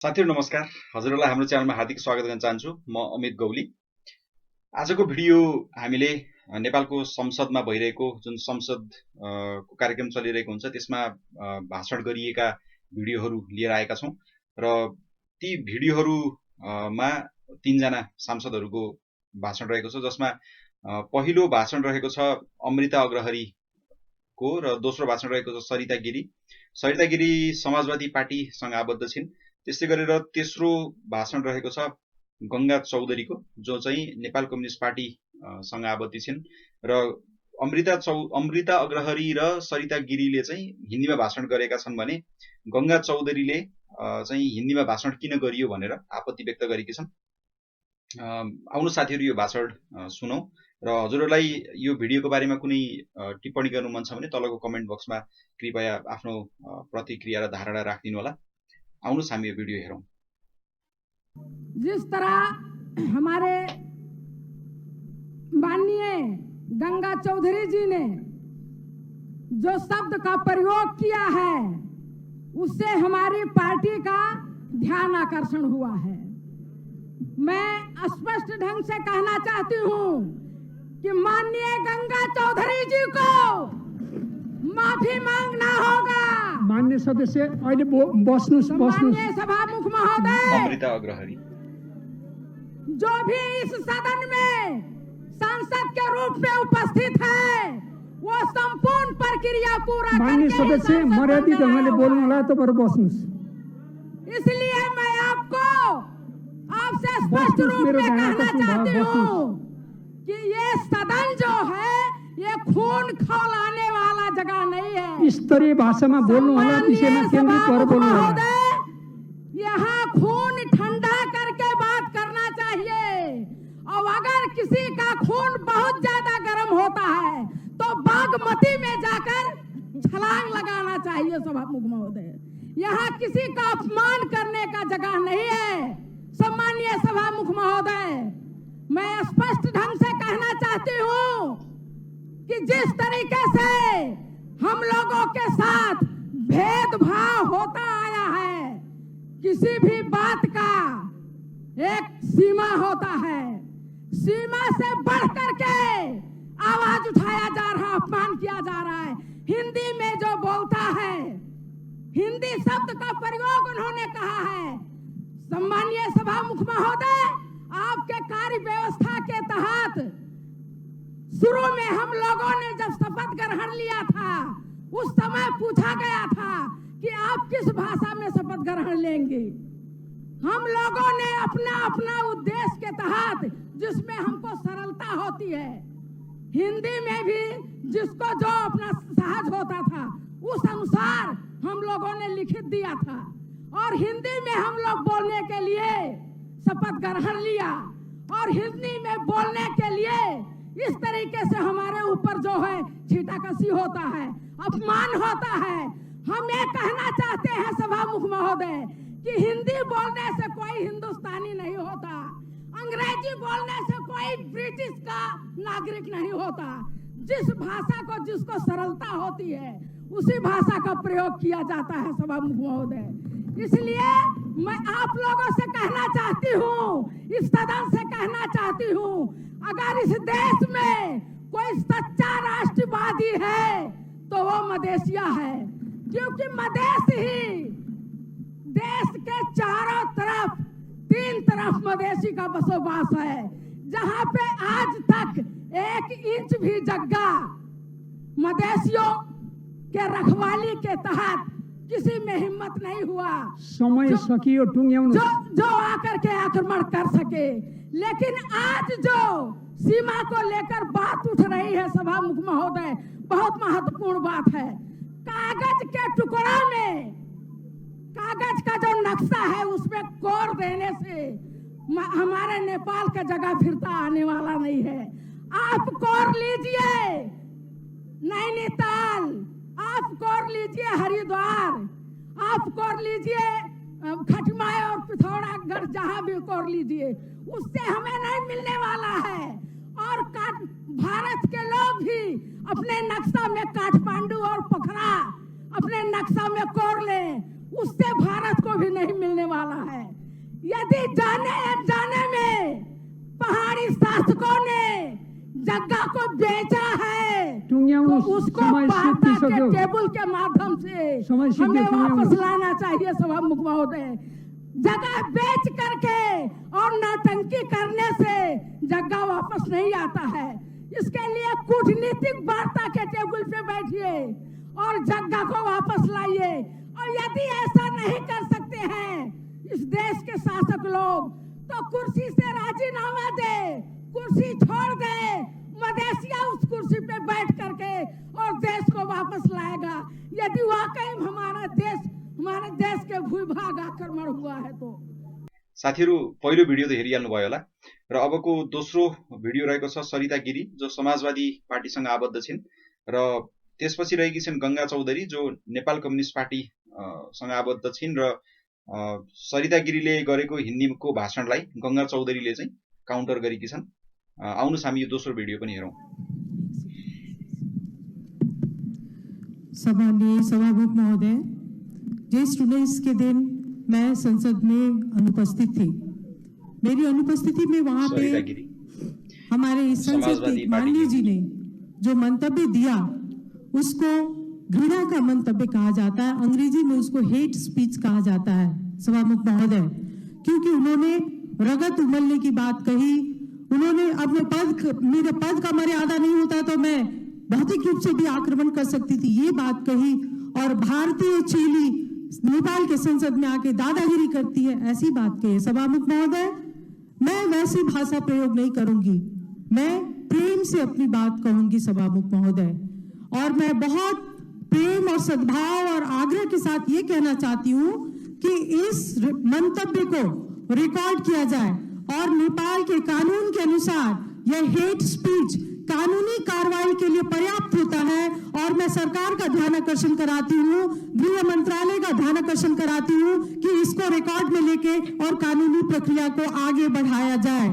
साथीहरु नमस्कार। हजुरहरूलाई हाम्रो च्यानलमा हार्दिक स्वागत गर्न चाहन्छु। म अमित गौली। आजको भिडियो हामीले नेपालको संसदमा भइरहेको जुन संसद को कार्यक्रम चलिरहेको हुन्छ त्यसमा भाषण गरिएका भिडियोहरू लिएर आएका छौं र ती भिडियोहरूमा तीनजना सांसदहरूको भाषण रहेको छ, जसमा पहिलो भाषण रहेको छ अमृता अग्रहरीको र दोस्रो भाषण रहेको छ सरिता गिरी। सरिता गिरी समाजवादी पार्टीसँग आबद्ध छिन्। त्यसै गरेर तेस्रो भाषण रहेको छ गंगा चौधरीको, जो चाहिँ नेपाल कम्युनिस्ट पार्टी सँग आबद्ध छिन् र अमृता अग्रहरी र सरिता गिरीले चाहिँ हिन्दीमा भाषण गरेका छन् भने गंगा चौधरीले चाहिँ हिन्दीमा भाषण किन गरियो भनेर आपत्ति व्यक्त गरेकी छन्। आउनु साथीहरु यो भाषण सुनौ र हजुरहरूलाई यो भिडियोको बारेमा कुनै टिप्पणी गर्नु मन छ भने तलको कमेन्ट बक्समा कृपया आफ्नो प्रतिक्रिया र धारणा राखिदिनु होला। आउनुस् हामी यो वीडियो हेरौं। जिस तरह हमारे माननीय गंगा चौधरी जी ने जो शब्द का प्रयोग किया है उससे हमारी पार्टी का ध्यान आकर्षण हुआ है। मैं स्पष्ट ढंग से कहना चाहती हूं कि माननीय गंगा चौधरी जी को माफी मांगना होगा। मान्य सदस्य अहिले बस्नुस् माननीय सभामुख महोदय, अमृता अग्रहरी, जो भी इस सदन में सांसद के रूप में उपस्थित है वो संपूर्ण प्रक्रिया पूरा मान्य सदस्य मर्यादित ढंगले बोल्नु होला, तपाईहरु बस्नुस्। इसलिए मैं आपसे स्पष्ट रूप में कहना चाहती हूँ कि ये सदन जो है ये खून खौलाने वाला जगह नहीं है। स्तरीय भाषामा बोल्नु होला, विषयमा केन्द्रित भएर बोल्नु होला। यहाँ खून ठंडा करके बात करना चाहिए और अगर किसी का खून बहुत ज्यादा गर्म होता है तो बागमती में जाकर छलांग लगाना चाहिए। सभामुख महोदय, यहाँ किसी का अपमान करने का जगह नहीं है। सम्मानीय सभामुख महोदय, मैं स्पष्ट ढंग से कहना चाहती हूँ कि जिस तरीके से हम लोगों के साथ भेदभाव होता आया है, किसी भी बात का एक सीमा होता है, सीमा से बढ़ करके आवाज उठाया जा रहा, अपमान किया जा रहा है। हिंदी में जो बोलता है, हिंदी शब्द का प्रयोग उन्होंने कहा है। सम्मानीय सभामुख महोदय, आपके कार्य व्यवस्था के तहत शुरू में हम लोगों ने जब शपथ ग्रहण लिया था उस समय पूछा गया था कि आप किस भाषा में शपथ ग्रहण लेंगे। हम लोगों ने अपना अपना उद्देश्य के तहत, जिसमें हमको सरलता होती है, हिंदी में भी जिसको जो अपना सहज होता था उस अनुसार हम लोगों ने लिखित दिया था और हिंदी में हम लोग बोलने के लिए शपथ ग्रहण लिया और हिंदी में बोलने के लिए इस तरीके से हमारे ऊपर जो है छीटाकशी होता है, अपमान होता है। हम ये कहना चाहते हैं सभामुख महोदय कि हिंदी बोलने से कोई हिंदुस्तानी नहीं होता, अंग्रेजी बोलने से कोई ब्रिटिश का नागरिक नहीं होता। जिस भाषा को जिसको सरलता होती है उसी भाषा का प्रयोग किया जाता है सभामुख महोदय। इसलिए मैं आप लोगों से कहना चाहती हूँ, इस सदन से कहना चाहती हूँ, अगर इस देश में कोई सच्चा राष्ट्रवादी है तो वो मदेशिया है, क्योंकि मदेश ही देश के चारों तरफ, तीन तरफ मदेशी का बसोबास है, जहाँ पे आज तक 1 इंच भी जगह मदेशियों के रखवाली के तहत किसी में हिम्मत नहीं हुआ समय सकियो टुंग्याउनु जो आकर के आक्रमण कर सके। लेकिन आज जो सीमा को लेकर बात उठ रही है सभामुख महोदय, बहुत महत्वपूर्ण बात है। कागज के टुकड़ा में कागज का जो नक्शा है उसमें कोर देने से हमारे नेपाल का जगह फिरता आने वाला नहीं है। आप कोर लीजिए नैनीताल, आप कोर लीजिए हरिद्वार, आप कोर लीजिए खटमाय और पिथौरागढ़, जहां भी कोर लीजिए, उससे हमें नहीं मिलने वाला है। और भारत के लोग भी अपने नक्शा में काठमांडू और पोखरा अपने नक्शा में कोर लें, उससे भारत को भी नहीं मिलने वाला है। यदि जाने अनजाने में पहाड़ी शासकों ने जग्गा को बेचा है तो उसको वार्ता के टेबल के माध्यम से हमें वापस लाना चाहिए। सभामुख महोदय, जगह बेच करके और नौटंकी करने से जगह वापस नहीं आता है। इसके लिए कूटनीतिक वार्ता के टेबल पे बैठिए और जगह को वापस लाइए। और यदि ऐसा नहीं कर सकते हैं इस देश के शासक लोग तो कुर्सी से राजीनामा दे, कुर्सी छोड़ दे, मदेशिया उस कुर्सी पे बैठ करके और देश को वापस लाएगा। यदि वाकई हमारे देश के भूभाग आक्रमण हुआ है तो। साथीहरु, पहिलो भिडियो त हेरिहाल्नु भयो होला र अबको दोस्रो भिडियो रहेको छ सरिता गिरी, जो समाजवादी पार्टीसँग आबद्ध छिन्, र त्यसपछि रहेकी छिन् गंगा चौधरी, जो नेपाल कम्युनिस्ट पार्टी सँग आबद्ध छिन्। र सरिता गिरीले गरेको हिन्दीको भाषणलाई गंगा चौधरीले चाहिँ काउन्टर गरेकी छन्। आउनुस् हामी यो दोस्रो भिडियो पनि हेरौं। सम्माननीय सभामुख महोदय, ज्येष्ठ 19 के दिन मैं संसद में अनुपस्थित थी। मेरी अनुपस्थिति में वहां पे हमारे संसद के माननीय जी ने जो मंतव्य दिया उसको घृणा का मंतव्य कहा जाता है, अंग्रेजी में उसको हेट स्पीच कहा जाता है सभामुख महोदय, क्योंकि उन्होंने रगत उमलने की बात कही। उन्होंने अपने मेरे पद का मर्यादा नहीं होता तो मैं भौतिक रूप से भी आक्रमण कर सकती थी, ये बात कही। और भारतीय चेली नेपाल के संसद में आके दादागिरी करती है, ऐसी बात कही। सभामुख महोदय, मैं वैसी भाषा प्रयोग नहीं करूंगी, मैं प्रेम से अपनी बात कहूंगी सभामुख महोदय। और मैं बहुत प्रेम और सद्भाव और आग्रह के साथ ये कहना चाहती हूँ कि इस मंतव्य को रिकॉर्ड किया जाए और नेपाल के कानून के अनुसार यह हेट स्पीच कानूनी कार्रवाई के लिए पर्याप्त होता है। और मैं सरकार का ध्यान आकर्षण कराती हूँ, गृह मंत्रालय का ध्यान आकर्षण कराती हूँ कि इसको रिकॉर्ड में लेके और कानूनी प्रक्रिया को आगे बढ़ाया जाए।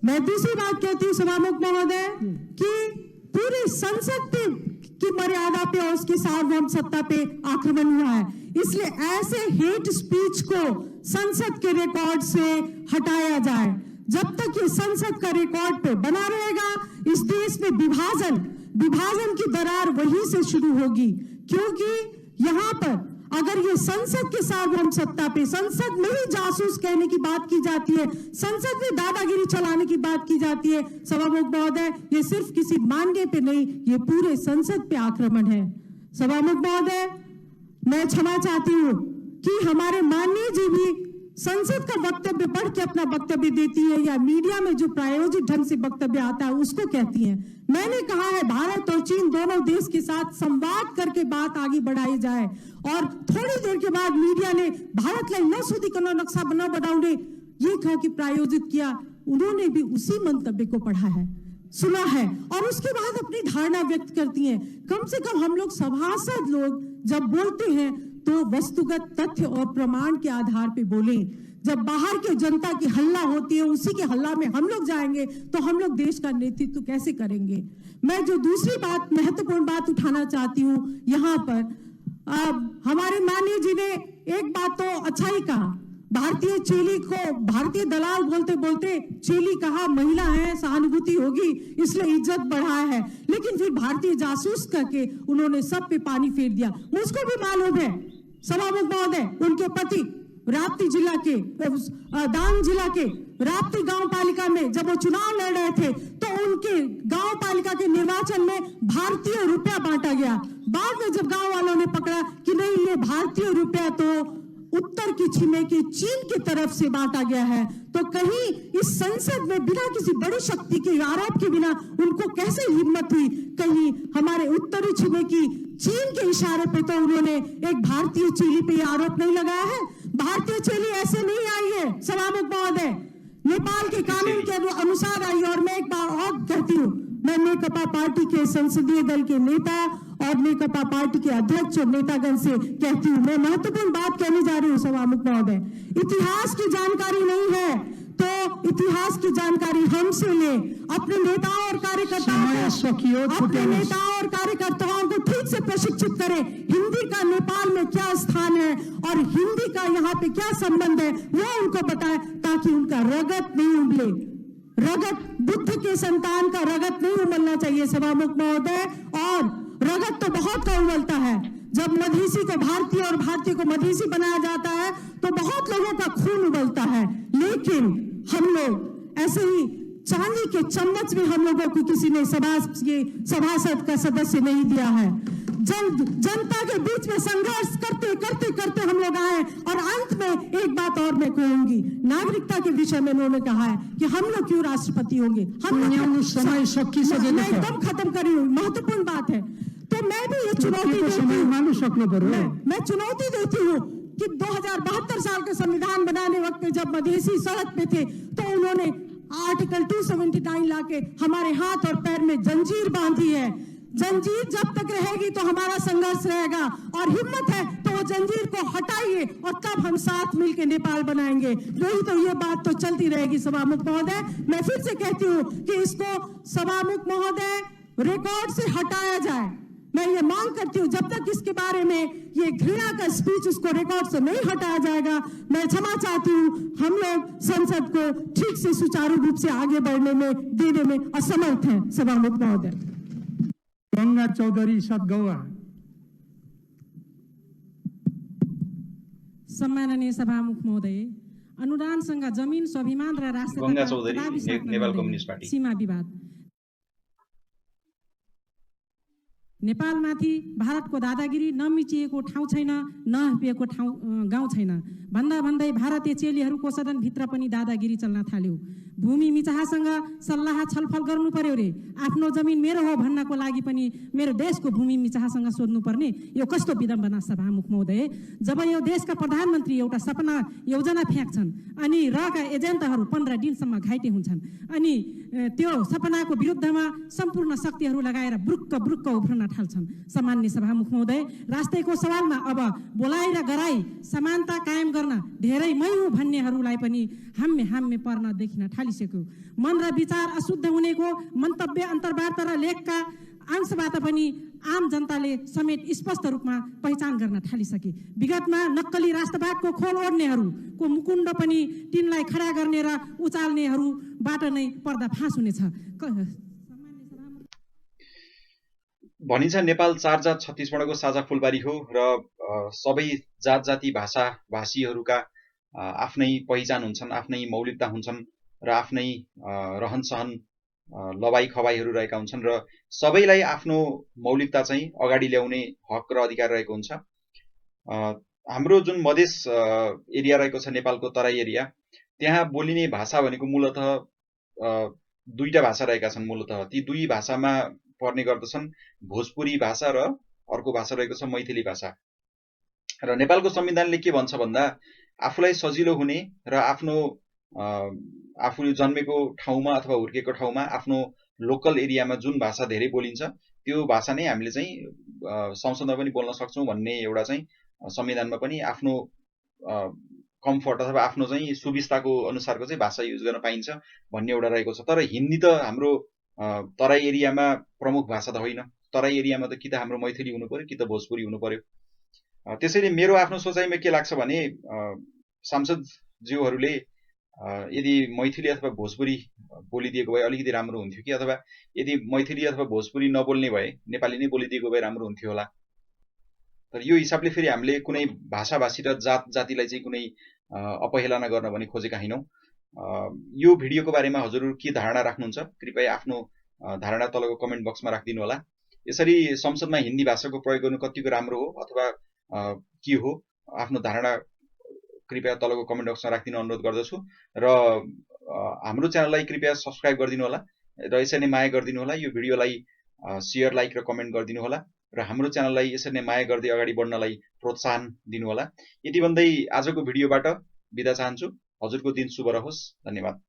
मैं दूसरी बात कहती हूँ सभामुख महोदय कि पूरी संसद पे की मर्यादा पे और उसकी सार्वभौम सत्ता पे आक्रमण हुआ है, इसलिए ऐसे हेट स्पीच को संसद के रिकॉर्ड से हटाया जाए। जब तक ये संसद का रिकॉर्ड पे बना रहेगा, इस देश में विभाजन की दरार वहीं से शुरू होगी। क्योंकि यहाँ पर अगर ये संसद के सार्वभौम सत्ता पे, संसद में ही जासूस कहने की बात की जाती है, संसद में दादागिरी चलाने की बात की जाती है, सभामुख महोदय, ये सिर्फ किसी मानने पे नहीं, ये पूरे संसद पे आक्रमण है। सभामुख महोदय, मैं क्षमा चाहती हूँ कि हमारे माननीय जी भी संसद का वक्तव्य पढ़ के अपना वक्तव्य देती है या मीडिया में जो प्रायोजित ढंग से वक्तव्य आता है उसको कहती है। मैंने कहा है भारत और चीन दोनों देश के साथ संवाद करके बात आगे बढ़ाई जाए। और थोड़ी देर के बाद मीडिया ने भारत न सुधीकरण नक्शा न बनाने ये कहा कि प्रायोजित किया। उन्होंने भी उसी मंतव्य को पढ़ा है, सुना है और उसके बाद अपनी धारणा व्यक्त करती हैं। कम से कम हम लोग सभासद लोग जब बोलते हैं तो वस्तुगत तथ्य और प्रमाण के आधार पे बोलें। जब बाहर के जनता की हल्ला होती है, उसी के हल्ला में हम लोग जाएंगे तो हम लोग देश का नेतृत्व कैसे करेंगे। मैं जो दूसरी बात, महत्वपूर्ण बात उठाना चाहती हूँ यहाँ पर, हमारे माननीय जी ने एक बात तो अच्छा ही कहा, भारतीय चेली को भारतीय दलाल बोलते बोलते चेली कहा, महिला है सहानुभूति होगी इसलिए इज्जत बढ़ाया है, लेकिन फिर भारतीय जासूस करके उन्होंने सब पे पानी फेर दिया। मुझको भी मालूम है सभामुख महोदय, उनके पति राप्ती जिला के डांग जिला के राप्ती गांव पालिका में जब वो चुनाव लड़ रहे थे तो उनके गांव पालिका के निर्वाचन में भारतीय रुपया बांटा गया। बाद में जब गांव वालों ने पकड़ा कि नहीं ये भारतीय रुपया तो उत्तर की छिमेकी चीन की तरफ से बांटा गया है, तो कहीं इस संसद में बिना किसी बड़ी शक्ति के आरोप के बिना उनको कैसे हिम्मत हुई, कहीं हमारे उत्तरी छिमेकी चीन के इशारे पे तो उन्होंने एक भारतीय चेली पे आरोप नहीं लगाया है। भारतीय चेली ऐसे नहीं आई है सभामुख महोदय, नेपाल के कानून के अनुसार आई। और मैं एक बार और कहती हूँ, मैं नेकपा पार्टी के संसदीय दल के नेता और नेकपा पार्टी के अध्यक्ष और नेतागण से कहती हूँ, मैं महत्वपूर्ण बात कहने जा रही हूँ सभामुख महोदय, इतिहास की जानकारी नहीं है तो इतिहास की जानकारी हमसे ले, अपने नेताओं और कार्यकर्ताओं को ठीक से प्रशिक्षित करें। हिंदी का नेपाल में क्या स्थान है और हिंदी का यहाँ पे क्या संबंध है वो उनको बताएं, ताकि उनका रगत नहीं उबले। रगत, बुद्ध के संतान का रगत नहीं उबलना चाहिए सभामुख महोदय। और रगत तो बहुत का उबलता है, जब मधेसी को भारतीय और भारतीय को मधेसी बनाया जाता है तो बहुत लोगों का खून उबलता है। लेकिन हम लोग ऐसे ही चांदी के चम्मच में हम लोगों को किसी ने सभासद का सदस्य नहीं दिया है। जनता के बीच में संघर्ष करते करते करते हम लोग आए। और अंत में एक बात और मैं कहूंगी, नागरिकता के विषय में उन्होंने कहा है कि हम लोग क्यों राष्ट्रपति होंगे। मैं एकदम खत्म कर रही हूँ, महत्वपूर्ण बात है। तो मैं भी ये चुनौती देती हूँ कि 2072 साल का संविधान बनाने वक्त में जब मधेसी सड़क पे थे तो उन्होंने आर्टिकल 279 लाके हमारे हाथ और पैर में जंजीर बांधी है। जंजीर जब तक रहेगी तो हमारा संघर्ष रहेगा, और हिम्मत है तो वो जंजीर को हटाइए और तब हम साथ मिलकर नेपाल बनाएंगे। नहीं तो ये बात तो चलती रहेगी सभामुख महोदय। मैं फिर से कहती हूँ कि इसको सभामुख महोदय रिकॉर्ड से हटाया जाए। मैं ये मांग करती हूँ, जब तक इसके बारे में ये घृणा का स्पीच उसको रिकॉर्ड से नहीं हटाया जाएगा, मैं क्षमा चाहती हूँ। हम लोग संसद को ठीक से सुचारू रूप से आगे बढ़ने में देने में असमर्थ हैं सभामुख महोदय। गंगा चौधरी सतगौवा। सम्माननीय सभामुख महोदय, अनुदानसँग जमिन स्वाभिमान र राष्ट्रियता सीमा विवाद। नेपालमाथि भारतको दादागिरी नमिचिएको ठाउँ छैन, नहपिएको गाउँ छैन भन्दा भन्दै भारतीय चेलीहरूको सदनभित्र पनि दादागिरी चल्न थाल्यो। भूमि मिचाहासँग सल्लाह छलफल गर्नु पर्यो रे, आफ्नो जमिन मेरो हो भन्नको लागि पनि मेरो देशको भूमि मिचाहासँग सोध्नु पर्ने, यो कस्तो विडम्बना सभामुख महोदय। जब यो देशका प्रधानमन्त्री एउटा सपना योजना फ्याँक्छन् अनि रका एजेन्टहरू 15 दिनसम्म घाइते हुन्छन्, अनि त्यो सपनाको विरुद्धमा सम्पूर्ण शक्तिहरू लगाएर ब्रुक्क ब्रुक्क उफ्रन थाल्छन्। सामान्य सभामुख महोदय, राष्ट्रको सवालमा अब बोलाइ र गराई समानता कायम गर्न धेरै मै हुँ भन्नेहरूलाई पनि हाम्मे पर्न देखिन थालिसक्यो। मन र विचार अशुद्ध हुनेको मन्तव्य, अन्तर्वार्ता र लेखका अंशबाट पनि आम जनताले समेत स्पष्ट रूपमा पहिचान गर्न थालिसके। विगतमा नक्कली राष्ट्रवादको खोल ओढ्नेहरूको मुकुण्ड पनि तिनलाई खडा गर्ने र उचाल्नेहरूबाट नै पर्दाफास हुनेछ। भनिन्छ नेपाल 4 जात 36 वर्णको साझा फुलबारी हो र सबै जात जाति भाषा भाषीहरूका आफ्नै पहिचान हुन्छन्, आफ्नै मौलिकता हुन्छन् र आफ्नै रहन सहन लबाई खबाईहरू रहेका हुन्छन् र सबैलाई आफ्नो मौलिकता चाहिँ अगाडि ल्याउने हक र अधिकार रहेको हुन्छ। हाम्रो जुन मधेस एरिया रहेको छ, नेपालको तराई एरिया, त्यहाँ बोलिने भाषा भनेको मूलतः दुईटा भाषा रहेका छन्। मूलतः ती दुई भाषामा पर्ने गर्दछन् भोजपुरी भाषा र अर्को भाषा रहेको छ मैथिली भाषा। र नेपालको संविधानले के भन्छ भन्दा आफूलाई सजिलो हुने र आफूले जन्मेको ठाउँमा अथवा हुर्केको ठाउँमा आफ्नो लोकल एरियामा जुन भाषा धेरै बोलिन्छ त्यो भाषा नै हामीले चाहिँ संसदमा पनि बोल्न सक्छौं भन्ने एउटा चाहिँ संविधानमा पनि आफ्नो कम्फर्ट अथवा आफ्नो चाहिँ सुविस्ताको अनुसारको चाहिँ भाषा युज गर्न पाइन्छ भन्ने एउटा रहेको छ। तर हिन्दी त हाम्रो तराई एरियामा प्रमुख भाषा त होइन। तराई एरियामा त कि त हाम्रो मैथिली हुनु पर्यो कि त भोजपुरी हुनु पर्यो। त्यसैले मेरो आफ्नो सोचाइमा के लाग्छ भने सांसदज्यूहरूले यदि मैथिली अथवा भोजपुरी बोलिदिएको भए अलिकति राम्रो हुन्थ्यो कि, अथवा यदि मैथिली अथवा भोजपुरी नबोल्ने भए नेपाली नै बोलिदिएको भए राम्रो हुन्थ्यो होला। तर यो हिसाबले फेरि हामीले कुनै भाषाभाषी र जात जातिलाई चाहिँ कुनै अपहेलना गर्न भने खोजेका हैनौं। यो भिडियोको बारेमा हजुरहरू के धारणा राख्नुहुन्छ कृपया आफ्नो धारणा तलको कमेन्ट बक्समा राखिदिनु होला। यसरी संसदमा हिन्दी भाषाको प्रयोग गर्नु कतिको राम्रो हो अथवा के हो, आफ्नो धारणा कृपया तलको कमेन्ट बक्समा राखिदिनु अनुरोध गर्दछु। र हाम्रो च्यानललाई कृपया सब्स्क्राइब गरिदिनु होला र यसरी नै माया गरिदिनु होला। यो भिडियोलाई शेयर, लाइक र कमेन्ट गरिदिनु होला र हाम्रो च्यानललाई यसरी नै माया गर्दै अगाडि बढ्नलाई प्रोत्साहन दिनु होला। यति भन्दै आजको भिडियोबाट बिदा चाहन्छु। हजुरको दिन शुभ रहोस्। धन्यवाद।